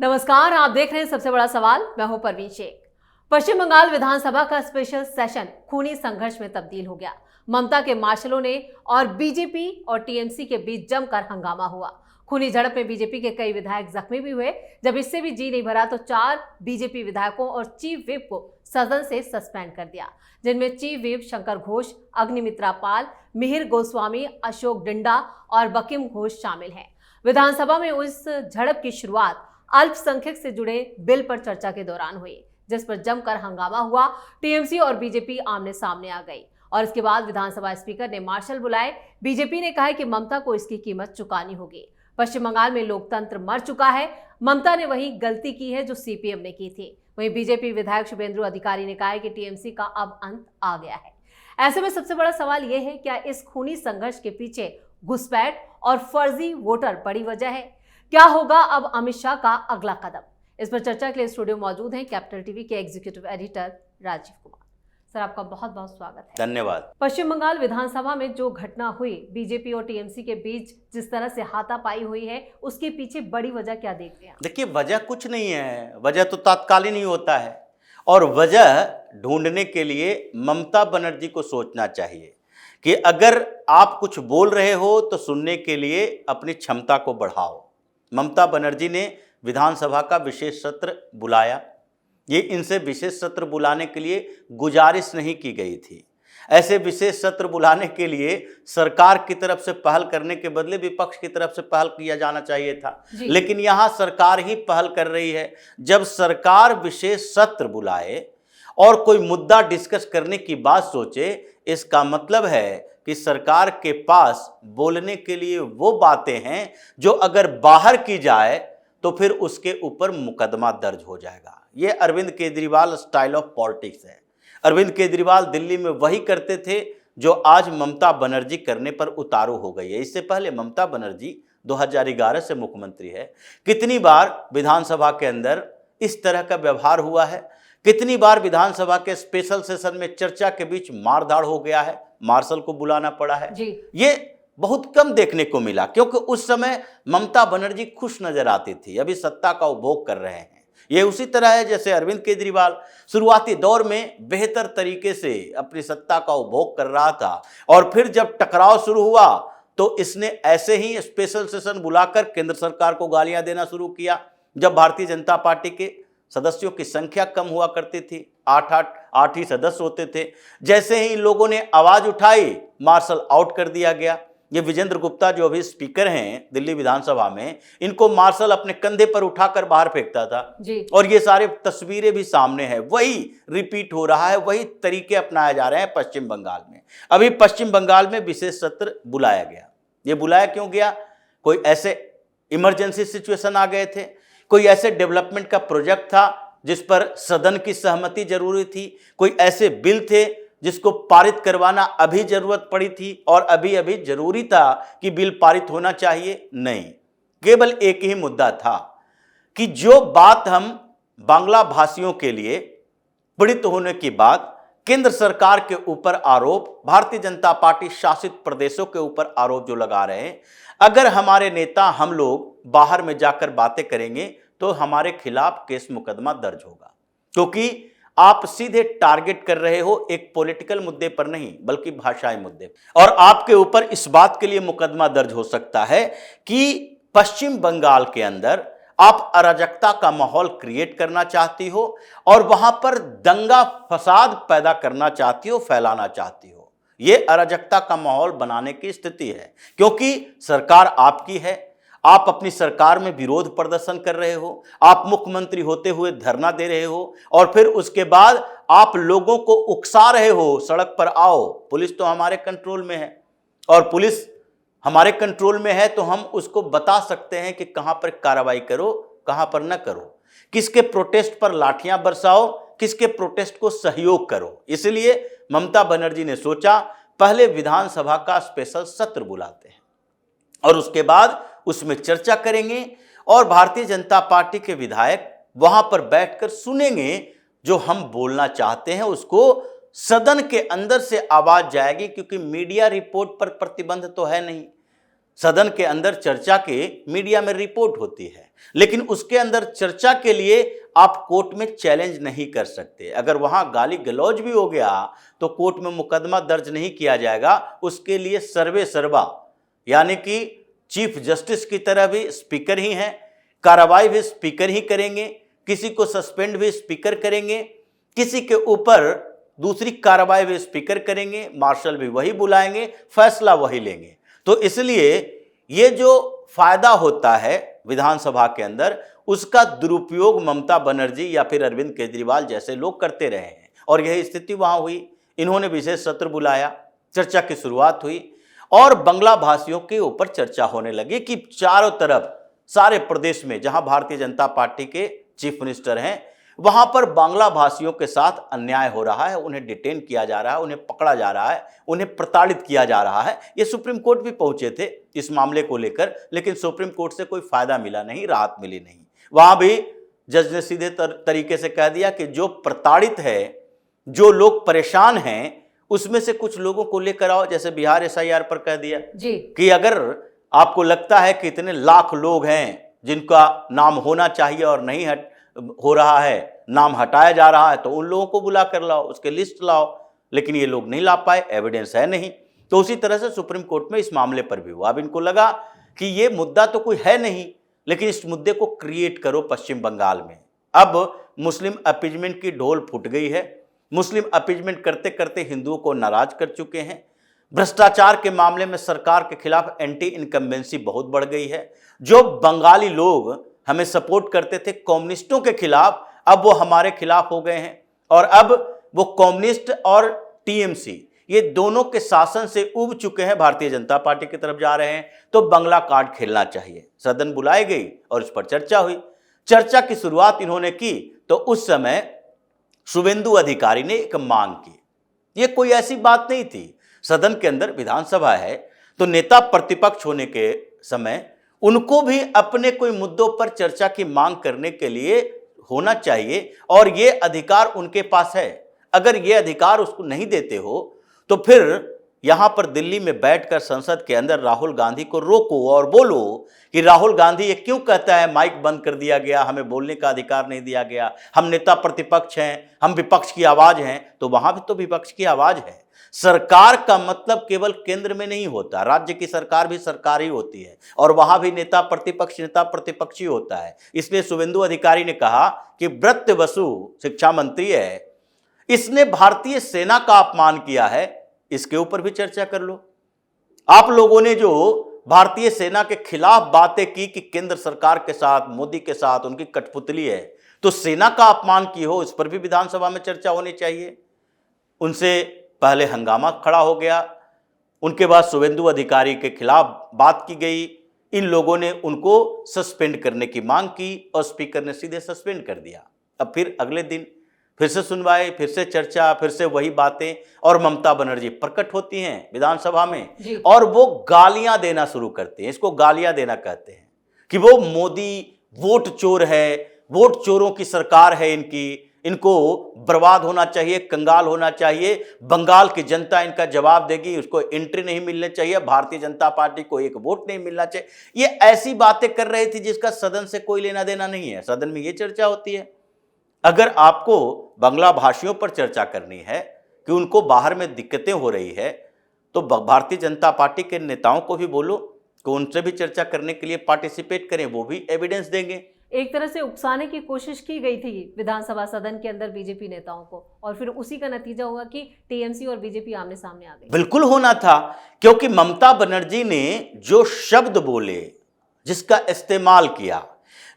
नमस्कार, आप देख रहे हैं सबसे बड़ा सवाल। मैं हूं परवीन शेख। पश्चिम बंगाल विधानसभा का स्पेशल सेशन खूनी संघर्ष में तब्दील हो गया। ममता के मार्शलों ने और बीजेपी और टीएमसी के बीच जमकर हंगामा हुआ। खूनी झड़प में बीजेपी के कई विधायक जख्मी भी हुए। जब इससे भी जी नहीं भरा तो 4 बीजेपी विधायकों और चीफ व्हिप को सदन से सस्पेंड कर दिया, जिनमें चीफ व्हिप शंकर घोष, अग्निमित्रा पाल, मिहिर गोस्वामी, अशोक डिंडा और बकीम घोष शामिल हैं। विधानसभा में उस झड़प की शुरुआत अल्पसंख्यक से जुड़े बिल पर चर्चा के दौरान हुई, जिस पर जमकर हंगामा हुआ। टीएमसी और बीजेपी आमने सामने आ गई और इसके बाद विधानसभा स्पीकर ने मार्शल बुलाए। बीजेपी ने कहा कि ममता को इसकी कीमत चुकानी होगी। पश्चिम बंगाल में लोकतंत्र मर चुका है। ममता ने वही गलती की है जो सीपीएम ने की थी। वहीं बीजेपी विधायक शुभेंदु अधिकारी ने कहा है कि टीएमसी का अब अंत आ गया है। ऐसे में सबसे बड़ा सवाल यह है, क्या इस खूनी संघर्ष के पीछे घुसपैठ और फर्जी वोटर बड़ी वजह है? क्या होगा अब अमित शाह का अगला कदम? इस पर चर्चा के लिए स्टूडियो मौजूद हैं कैपिटल टीवी के executive editor Rajiv Kumar. Sir, आपका बहुत बहुत स्वागत है। धन्यवाद। पश्चिम बंगाल विधानसभा में जो घटना हुई, बीजेपी और टीएमसी के बीच जिस तरह से हाथापाई हुई है, उसके पीछे बड़ी वजह क्या देखते हैं? देखिए, वजह कुछ नहीं है, वजह तो तात्कालीन ही होता है और वजह ढूंढने के लिए ममता बनर्जी को सोचना चाहिए कि अगर आप कुछ बोल रहे हो तो सुनने के लिए अपनी क्षमता को बढ़ाओ। ममता बनर्जी ने विधानसभा का विशेष सत्र बुलाया। ये इनसे विशेष सत्र बुलाने के लिए गुजारिश नहीं की गई थी। ऐसे विशेष सत्र बुलाने के लिए सरकार की तरफ से पहल करने के बदले विपक्ष की तरफ से पहल किया जाना चाहिए था, लेकिन यहाँ सरकार ही पहल कर रही है। जब सरकार विशेष सत्र बुलाए और कोई मुद्दा डिस्कस करने की बात सोचे, इसका मतलब है कि सरकार के पास बोलने के लिए वो बातें हैं जो अगर बाहर की जाए तो फिर उसके ऊपर मुकदमा दर्ज हो जाएगा। ये Arvind Kejriwal style of politics है। अरविंद केजरीवाल दिल्ली में वही करते थे जो आज ममता बनर्जी करने पर उतारू हो गई है। इससे पहले ममता बनर्जी 2011 से मुख्यमंत्री है। कितनी बार विधानसभा के अंदर इस तरह का व्यवहार हुआ है, कितनी बार विधानसभा के स्पेशल सेशन में चर्चा के बीच मारधाड़ हो गया है, मार्शल को बुलाना पड़ा है। ये बहुत कम देखने को मिला, क्योंकि उस समय ममता बनर्जी खुश नजर आती थी, अभी सत्ता का उपभोग कर रहे हैं। ये उसी तरह है जैसे अरविंद केजरीवाल शुरुआती दौर में बेहतर तरीके से अपनी सत्ता का उपभोग कर रहा था और फिर जब टकराव शुरू हुआ तो इसने ऐसे ही स्पेशल सेशन बुलाकर केंद्र सरकार को गालियां देना शुरू किया। जब भारतीय जनता पार्टी के सदस्यों की संख्या कम हुआ करती थी, 8 ही सदस्य होते थे, जैसे ही लोगों ने आवाज उठाई, मार्शल आउट कर दिया गया। ये विजेंद्र गुप्ता जो अभी स्पीकर हैं दिल्ली विधानसभा में, इनको मार्शल अपने कंधे पर उठाकर बाहर फेंकता था और ये सारे तस्वीरें भी सामने हैं। वही रिपीट हो रहा है, वही तरीके अपनाए जा रहे हैं पश्चिम बंगाल में। अभी पश्चिम बंगाल में विशेष सत्र बुलाया गया। ये बुलाया क्यों गया? कोई ऐसे इमरजेंसी सिचुएशन आ गए थे, कोई ऐसे डेवलपमेंट का प्रोजेक्ट था जिस पर सदन की सहमति जरूरी थी, कोई ऐसे बिल थे जिसको पारित करवाना अभी जरूरत पड़ी थी और अभी अभी जरूरी था कि बिल पारित होना चाहिए? नहीं, केवल एक ही मुद्दा था कि जो बात हम बांग्ला भाषियों के लिए पीड़ित होने की बात केंद्र सरकार के ऊपर आरोप, भारतीय जनता पार्टी शासित प्रदेशों के ऊपर आरोप जो लगा रहे हैं, अगर हमारे नेता हम लोग बाहर में जाकर बातें करेंगे तो हमारे खिलाफ केस मुकदमा दर्ज होगा, क्योंकि आप सीधे टारगेट कर रहे हो एक पॉलिटिकल मुद्दे पर नहीं बल्कि भाषाई मुद्दे पर। और आपके ऊपर इस बात के लिए मुकदमा दर्ज हो सकता है कि पश्चिम बंगाल के अंदर आप अराजकता का माहौल क्रिएट करना चाहती हो और वहां पर दंगा फसाद पैदा करना चाहती हो, फैलाना चाहती हो। यह अराजकता का माहौल बनाने की स्थिति है, क्योंकि सरकार आपकी है, आप अपनी सरकार में विरोध प्रदर्शन कर रहे हो, आप मुख्यमंत्री होते हुए धरना दे रहे हो और फिर उसके बाद आप लोगों को उकसा रहे हो सड़क पर आओ। पुलिस तो हमारे कंट्रोल में है और पुलिस हमारे कंट्रोल में है तो हम उसको बता सकते हैं कि कहां पर कार्रवाई करो, कहां पर न करो, किसके प्रोटेस्ट पर लाठियां बरसाओ, किसके प्रोटेस्ट को सहयोग करो। इसलिए ममता बनर्जी ने सोचा पहले विधानसभा का स्पेशल सत्र बुलाते हैं और उसके बाद उसमें चर्चा करेंगे और भारतीय जनता पार्टी के विधायक वहां पर बैठकर सुनेंगे जो हम बोलना चाहते हैं, उसको सदन के अंदर से आवाज जाएगी, क्योंकि मीडिया रिपोर्ट पर प्रतिबंध तो है नहीं। सदन के अंदर चर्चा के मीडिया में रिपोर्ट होती है, लेकिन उसके अंदर चर्चा के लिए आप कोर्ट में चैलेंज नहीं कर सकते। अगर वहां गाली गलौज भी हो गया तो कोर्ट में मुकदमा दर्ज नहीं किया जाएगा। उसके लिए सर्वे सर्वा यानी कि चीफ जस्टिस की तरह भी स्पीकर ही हैं, कार्रवाई भी स्पीकर ही करेंगे, किसी को सस्पेंड भी स्पीकर करेंगे, किसी के ऊपर दूसरी कार्रवाई भी स्पीकर करेंगे, मार्शल भी वही बुलाएंगे, फैसला वही लेंगे। तो इसलिए ये जो फायदा होता है विधानसभा के अंदर, उसका दुरुपयोग ममता बनर्जी या फिर अरविंद केजरीवाल जैसे लोग करते रहे हैं और यही स्थिति वहां हुई। इन्होंने विशेष सत्र बुलाया, चर्चा की शुरुआत हुई और बंगला भाषियों के ऊपर चर्चा होने लगी कि चारों तरफ सारे प्रदेश में जहां भारतीय जनता पार्टी के चीफ मिनिस्टर हैं वहां पर बांग्ला भाषियों के साथ अन्याय हो रहा है, उन्हें डिटेन किया जा रहा है, उन्हें पकड़ा जा रहा है, उन्हें प्रताड़ित किया जा रहा है। ये सुप्रीम कोर्ट भी पहुंचे थे इस मामले को लेकर, लेकिन सुप्रीम कोर्ट से कोई फायदा मिला नहीं, राहत मिली नहीं। वहां भी जज ने सीधे तरीके से कह दिया कि जो प्रताड़ित है, जो लोग परेशान हैं, उसमें से कुछ लोगों को लेकर आओ, जैसे बिहार एसआईआर पर कह दिया जी कि अगर आपको लगता है कि इतने लाख लोग हैं जिनका नाम होना चाहिए और नहीं हो रहा है, नाम हटाया जा रहा है, तो उन लोगों को बुला कर लाओ, उसके लिस्ट लाओ। लेकिन ये लोग नहीं ला पाए, एविडेंस है नहीं। तो उसी तरह से सुप्रीम कोर्ट में इस मामले पर भी हुआ। अब इनको लगा कि ये मुद्दा तो कोई है नहीं, लेकिन इस मुद्दे को क्रिएट करो पश्चिम बंगाल में। अब मुस्लिम अपीजमेंट की ढोल फूट गई है। मुस्लिम अपीजमेंट करते करते हिंदुओं को नाराज कर चुके हैं। भ्रष्टाचार के मामले में सरकार के खिलाफ एंटी इनकम्बेंसी बहुत बढ़ गई है। जो बंगाली लोग हमें सपोर्ट करते थे कम्युनिस्टों के खिलाफ, अब वो हमारे खिलाफ हो गए हैं और अब वो कम्युनिस्ट और टीएमसी ये दोनों के शासन से उब चुके हैं, भारतीय जनता पार्टी की तरफ जा रहे हैं। तो बंगला कार्ड खेलना चाहिए। सदन बुलाई गई और इस पर चर्चा हुई। चर्चा की शुरुआत इन्होंने की तो उस समय शुभेंदु अधिकारी ने एक मांग की। ये कोई ऐसी बात नहीं थी, सदन के अंदर विधानसभा है तो नेता प्रतिपक्ष होने के समय उनको भी अपने कोई मुद्दों पर चर्चा की मांग करने के लिए होना चाहिए और ये अधिकार उनके पास है। अगर ये अधिकार उसको नहीं देते हो तो फिर यहां पर दिल्ली में बैठकर संसद के अंदर राहुल गांधी को रोको और बोलो कि राहुल गांधी ये क्यों कहता है माइक बंद कर दिया गया, हमें बोलने का अधिकार नहीं दिया गया, हम नेता प्रतिपक्ष हैं, हम विपक्ष की आवाज हैं। तो वहां भी तो विपक्ष की आवाज है। सरकार का मतलब केवल केंद्र में नहीं होता, राज्य की सरकार भी सरकार ही होती है और वहां भी नेता प्रतिपक्ष ही होता है। इसलिए शुभेंदु अधिकारी ने कहा कि ब्रत्य बसु शिक्षा मंत्री है, इसने भारतीय सेना का अपमान किया है, इसके ऊपर भी चर्चा कर लो। आप लोगों ने जो भारतीय सेना के खिलाफ बातें की कि केंद्र सरकार के साथ, मोदी के साथ उनकी कठपुतली है, तो सेना का अपमान की हो, इस पर भी विधानसभा में चर्चा होनी चाहिए। उनसे पहले हंगामा खड़ा हो गया, उनके बाद शुभेंदु अधिकारी के खिलाफ बात की गई। इन लोगों ने उनको सस्पेंड करने की मांग की और स्पीकर ने सीधे सस्पेंड कर दिया। अब फिर अगले दिन फिर से सुनवाई, फिर से चर्चा, फिर से वही बातें और ममता बनर्जी प्रकट होती हैं विधानसभा में और वो गालियां देना शुरू करते हैं। इसको गालियां देना कहते हैं कि वो मोदी वोट चोर है, वोट चोरों की सरकार है इनकी, इनको बर्बाद होना चाहिए, कंगाल होना चाहिए, बंगाल की जनता इनका जवाब देगी, उसको एंट्री नहीं मिलनी चाहिए, भारतीय जनता पार्टी को एक वोट नहीं मिलना चाहिए। ये ऐसी बातें कर रही थी जिसका सदन से कोई लेना देना नहीं है। सदन में ये चर्चा होती है। अगर आपको बांग्ला भाषियों पर चर्चा करनी है कि उनको बाहर में दिक्कतें हो रही है, तो भारतीय जनता पार्टी के नेताओं को भी बोलो कि उनसे भी चर्चा करने के लिए पार्टिसिपेट करें, वो भी एविडेंस देंगे। एक तरह से उकसाने की कोशिश की गई थी विधानसभा सदन के अंदर बीजेपी नेताओं को और फिर उसी का नतीजा हुआ कि टीएमसी और बीजेपी आमने सामने आ गई। बिल्कुल होना था, क्योंकि ममता बनर्जी ने जो शब्द बोले, जिसका इस्तेमाल किया,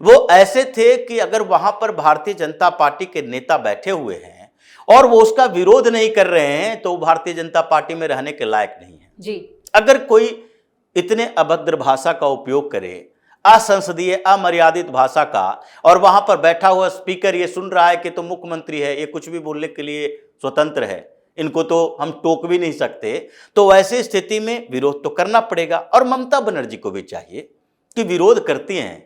वो ऐसे थे कि अगर वहां पर भारतीय जनता पार्टी के नेता बैठे हुए हैं और वो उसका विरोध नहीं कर रहे हैं तो भारतीय जनता पार्टी में रहने के लायक नहीं है जी। अगर कोई इतने अभद्र भाषा का उपयोग करे, असंसदीय अमर्यादित भाषा का, और वहां पर बैठा हुआ स्पीकर ये सुन रहा है कि तो मुख्यमंत्री है, ये कुछ भी बोलने के लिए स्वतंत्र है, इनको तो हम टोक भी नहीं सकते, तो ऐसी स्थिति में विरोध तो करना पड़ेगा। और ममता बनर्जी को भी चाहिए कि विरोध करती हैं।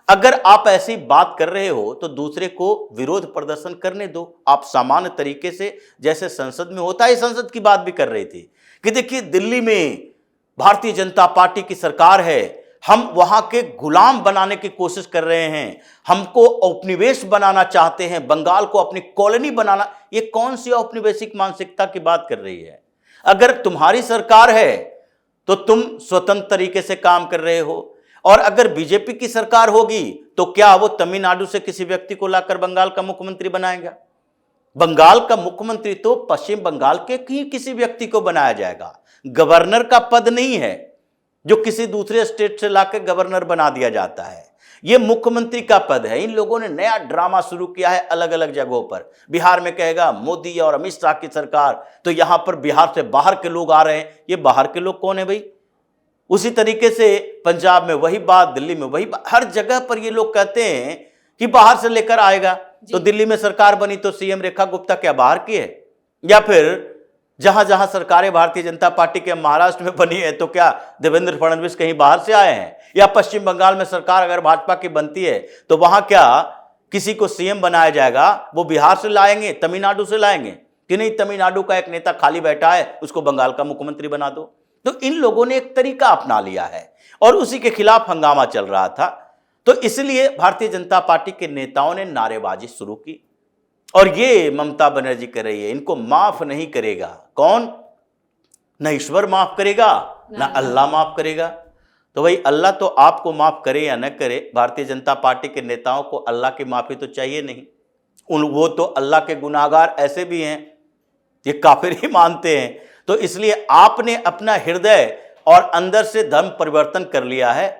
अगर आप ऐसी बात कर रहे हो तो दूसरे को विरोध प्रदर्शन करने दो। आप सामान्य तरीके से जैसे संसद में होता है, संसद की बात भी कर रही थी कि देखिए दिल्ली में भारतीय जनता पार्टी की सरकार है, हम वहां के गुलाम बनाने की कोशिश कर रहे हैं, हमको औपनिवेश बनाना चाहते हैं, बंगाल को अपनी कॉलोनी बनाना। ये कौन सी औपनिवेशिक मानसिकता की बात कर रही है? अगर तुम्हारी सरकार है तो तुम स्वतंत्र तरीके से काम कर रहे हो, और अगर बीजेपी की सरकार होगी तो क्या वो तमिलनाडु से किसी व्यक्ति को लाकर बंगाल का मुख्यमंत्री बनाएगा? बंगाल का मुख्यमंत्री तो पश्चिम बंगाल के किसी व्यक्ति को बनाया जाएगा। गवर्नर का पद नहीं है जो किसी दूसरे स्टेट से लाकर गवर्नर बना दिया जाता है, यह मुख्यमंत्री का पद है। इन लोगों ने नया ड्रामा शुरू किया है अलग अलग जगहों पर। बिहार में कहेगा मोदी और अमित शाह की सरकार, तो यहां पर बिहार से बाहर के लोग आ रहे हैं। ये बाहर के लोग कौन है भाई? उसी तरीके से पंजाब में वही बात, दिल्ली में वही बात, हर जगह पर ये लोग कहते हैं कि बाहर से लेकर आएगा। तो दिल्ली में सरकार बनी तो सीएम रेखा गुप्ता क्या बाहर की है? या फिर जहां जहां सरकारें भारतीय जनता पार्टी के महाराष्ट्र में बनी है तो क्या देवेंद्र फडणवीस कहीं बाहर से आए हैं? या पश्चिम बंगाल में सरकार अगर भाजपा की बनती है तो वहां क्या किसी को सीएम बनाया जाएगा? वो बिहार से लाएंगे, तमिलनाडु से लाएंगे कि नहीं तमिलनाडु का एक नेता खाली बैठा है उसको बंगाल का मुख्यमंत्री बना दो। तो इन लोगों ने एक तरीका अपना लिया है और उसी के खिलाफ हंगामा चल रहा था। तो इसलिए भारतीय जनता पार्टी के नेताओं ने नारेबाजी शुरू की, और ये ममता बनर्जी कर रही है, इनको माफ नहीं करेगा। कौन? न ईश्वर माफ करेगा, न अल्लाह माफ करेगा। तो भाई अल्लाह तो आपको माफ करे या न करे, भारतीय जनता पार्टी के नेताओं को अल्लाह की माफी तो चाहिए नहीं। वो तो अल्लाह के गुनाहगार ऐसे भी हैं, ये काफिर ही मानते हैं। तो इसलिए आपने अपना हृदय और अंदर से धर्म परिवर्तन कर लिया है,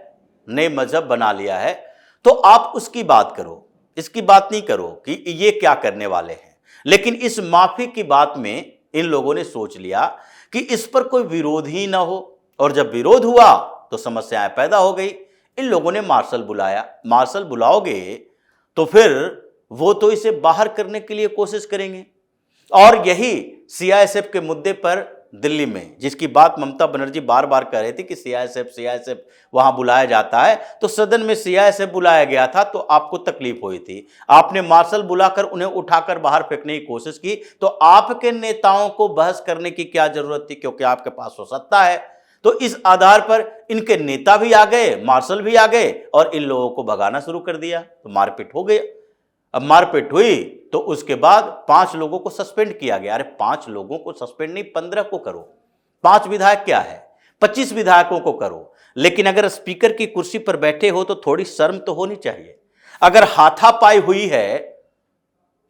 नए मजहब बना लिया है, तो आप उसकी बात करो, इसकी बात नहीं करो कि ये क्या करने वाले हैं। लेकिन इस माफी की बात में इन लोगों ने सोच लिया कि इस पर कोई विरोध ही ना हो, और जब विरोध हुआ तो समस्याएं पैदा हो गई। इन लोगों ने मार्शल बुलाया। मार्शल बुलाओगे तो फिर वो तो इसे बाहर करने के लिए कोशिश करेंगे, और यही सीआईएसएफ के मुद्दे पर दिल्ली में, जिसकी बात ममता बनर्जी बार बार कह रही थी कि सीआईएसएफ वहां बुलाया जाता है, तो सदन में सीआईएसएफ बुलाया गया था तो आपको तकलीफ हुई थी। आपने मार्शल बुलाकर उन्हें उठाकर बाहर फेंकने की कोशिश की, तो आपके नेताओं को बहस करने की क्या जरूरत थी? क्योंकि आपके पास वो सत्ता है। तो इस आधार पर इनके नेता भी आ गए, मार्शल भी आ गए, और इन लोगों को भगाना शुरू कर दिया। तो मारपीट हो गई। अब मारपीट हुई तो उसके बाद 5 लोगों को सस्पेंड किया गया। अरे 5 लोगों को सस्पेंड नहीं, 15 को करो। 5 विधायक क्या है, 25 विधायकों को करो। लेकिन अगर स्पीकर की कुर्सी पर बैठे हो तो थोड़ी शर्म तो होनी चाहिए। अगर हाथापाई हुई है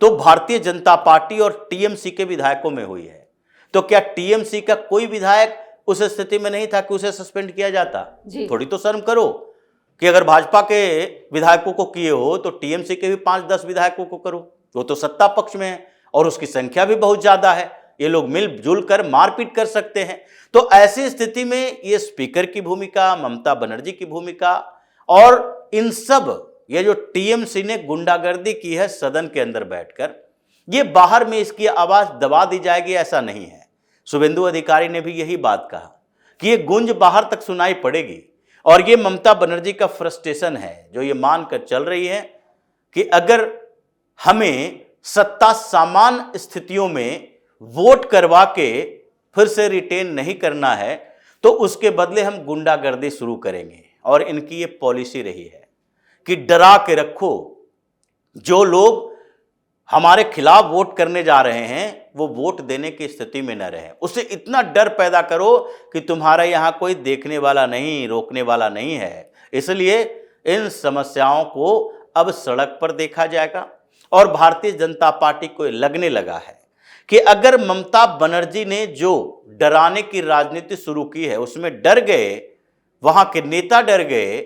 तो भारतीय जनता पार्टी और टीएमसी के विधायकों में हुई है, तो क्या टीएमसी का कोई विधायक उस स्थिति में नहीं था कि उसे सस्पेंड किया जाता? थोड़ी तो शर्म करो कि अगर भाजपा के विधायकों को किए हो तो टीएमसी के भी 5-10 विधायकों को करो। वो तो सत्ता पक्ष में है और उसकी संख्या भी बहुत ज्यादा है, ये लोग मिलजुल कर मारपीट कर सकते हैं। तो ऐसी स्थिति में ये स्पीकर की भूमिका, ममता बनर्जी की भूमिका, और इन सब ये जो टीएमसी ने गुंडागर्दी की है सदन के अंदर बैठकर, ये बाहर में इसकी आवाज दबा दी जाएगी, ऐसा नहीं है। शुभेंदु अधिकारी ने भी यही बात कहा कि ये गुंज बाहर तक सुनाई पड़ेगी, और ये ममता बनर्जी का फ्रस्ट्रेशन है जो ये मानकर चल रही है कि अगर हमें सत्ता सामान्य स्थितियों में वोट करवा के फिर से रिटेन नहीं करना है तो उसके बदले हम गुंडागर्दी शुरू करेंगे। और इनकी ये पॉलिसी रही है कि डरा के रखो, जो लोग हमारे खिलाफ वोट करने जा रहे हैं वो वोट देने की स्थिति में न रहे, उसे इतना डर पैदा करो कि तुम्हारा यहां कोई देखने वाला नहीं, रोकने वाला नहीं है। इसलिए इन समस्याओं को अब सड़क पर देखा जाएगा, और भारतीय जनता पार्टी को लगने लगा है कि अगर ममता बनर्जी ने जो डराने की राजनीति शुरू की है उसमें डर गए, वहां के नेता डर गए,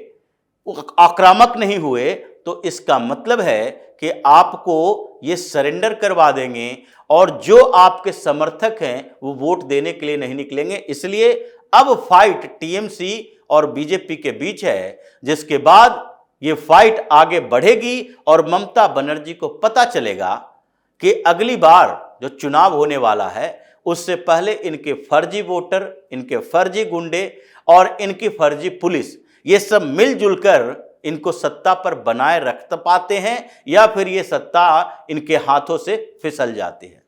आक्रामक नहीं हुए, तो इसका मतलब है कि आपको ये सरेंडर करवा देंगे, और जो आपके समर्थक हैं वो वोट देने के लिए नहीं निकलेंगे। इसलिए अब फाइट टीएमसी और बीजेपी के बीच है, जिसके बाद ये फाइट आगे बढ़ेगी और ममता बनर्जी को पता चलेगा कि अगली बार जो चुनाव होने वाला है उससे पहले इनके फर्जी वोटर, इनके फर्जी गुंडे और इनकी फर्जी पुलिस, ये सब मिलजुल कर इनको सत्ता पर बनाए रख पाते हैं, या फिर ये सत्ता इनके हाथों से फिसल जाती है।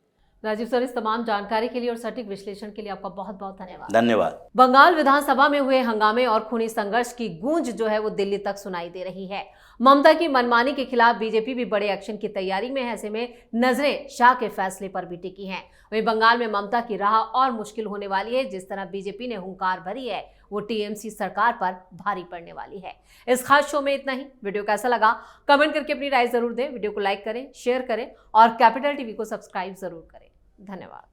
राजीव सर, इस तमाम जानकारी के लिए और सटीक विश्लेषण के लिए आपका बहुत बहुत धन्यवाद। धन्यवाद। बंगाल विधानसभा में हुए हंगामे और खूनी संघर्ष की गूंज जो है वो दिल्ली तक सुनाई दे रही है। ममता की मनमानी के खिलाफ बीजेपी भी बड़े एक्शन की तैयारी में है। ऐसे में नजरें शाह के फैसले पर भी टिकी हैं। वहीं बंगाल में ममता की राह और मुश्किल होने वाली है। जिस तरह बीजेपी ने हुंकार भरी है, वो टीएमसी सरकार पर भारी पड़ने वाली है। इस खास शो में इतना ही। वीडियो कैसा लगा कमेंट करके अपनी राय जरूर दें। वीडियो को लाइक करें, शेयर करें और कैपिटल टीवी को सब्सक्राइब जरूर करें। धन्यवाद।